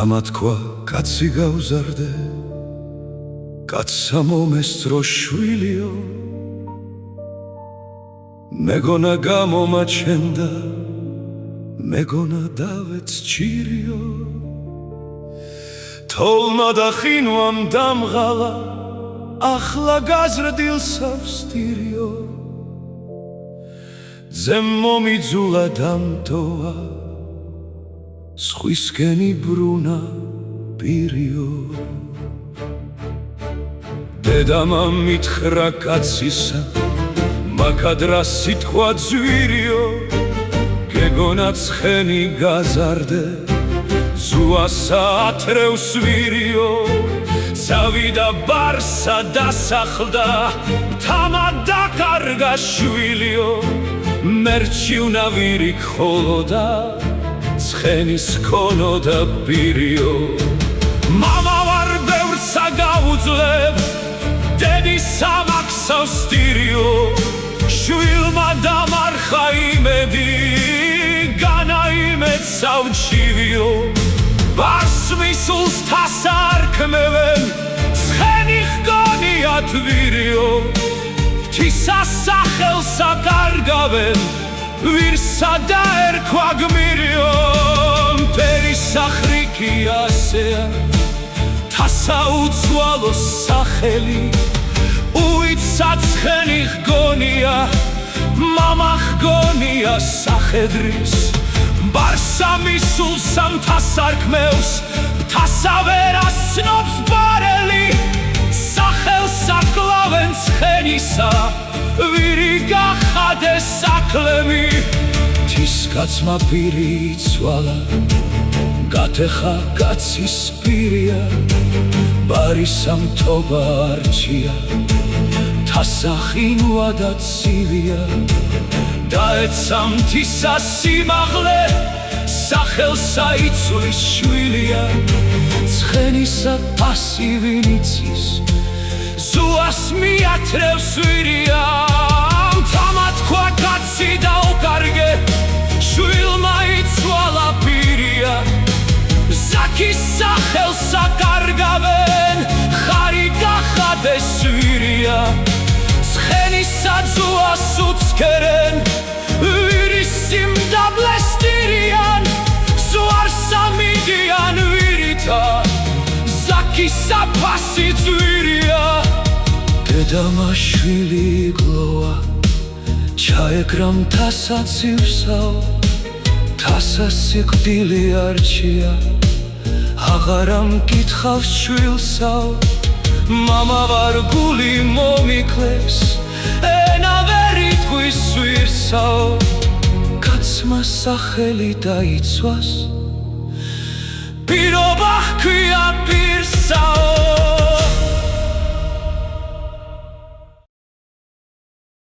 თამათ ქვა კაცი გავზარდე კაცსა მომესწრო შვილიო მეგონა გამომაჩენდა მეგონა დავეც ჩირიო თოლმა და ხინვამ დამღალა ახლა გაზრდილსა ვსტირიო ძემ მომიძულა დამტოვა სხვისკენი ბრუნა პირიო დედამა მითხრა კაცისა მაგადრა სიტყვა ძვირიო გეგონა ცხენი გაზარდე ზუასა ათრევს ვირიო წავიდა ბარსა დასახლდა თამა დაკარგა შვილიო მერჩივნა ვირი ხოლოდა ცხენის ქონოდა პირიო მამა ვარ ბევრსა გავუძლებ დედის სამაქსავს სტირიო შვილმა დამარხა იმედი განაიმეცა ვჩივიო ბარს მისულს თასა არქმევენ ცხენი ჰგონია თვირიო ღვთისა სახელს აკარგავენ ვირსა დაერქვა გმირიო მტერი სახრიკი ასეა თასა უცვალო სახელი უიცა ცხენი ჰგონია მამა ჰგონია სახედრის ბარსა მისულს ამთას არქმევს თასა ვერ ასნობს ბარელი სახელს აკლავენ ცხენისა ვირი გახადეს საკლემი თის კაცმა პირი იცვალა გათეხა კაცის პირია ბარისა მთობა არჩია თასა ხინვა და ცივია დაეცა მთისა სიმაღლე სახელსა იცვლის შვილია ცხენისა თასი ვინ იცის ზუას მიათრევს ვირია თამათ ქვა კაცი დაუკარგე შვილმა იცვალა პირია ზაქის სახელს აკარგავენ ხარი გახადეს ვირია ცხენისა ზუას უცქერენ ვირის სიმდაბლეს სტირიან ზუარსა მიდიან ვირითა ზაქისა ფასი ძვირია დედამა შვილი გლოვა ჩაეკრა მთასა ცივსაო თასა სიკვდილი არჩია აღარა მკითხავს შვილსაო მამა ვარ გული მომიკლეს ენა ვერ იტყვის ვირსაო კაცმა სახელი დაიცვას პირობა ჰქვია პირსაო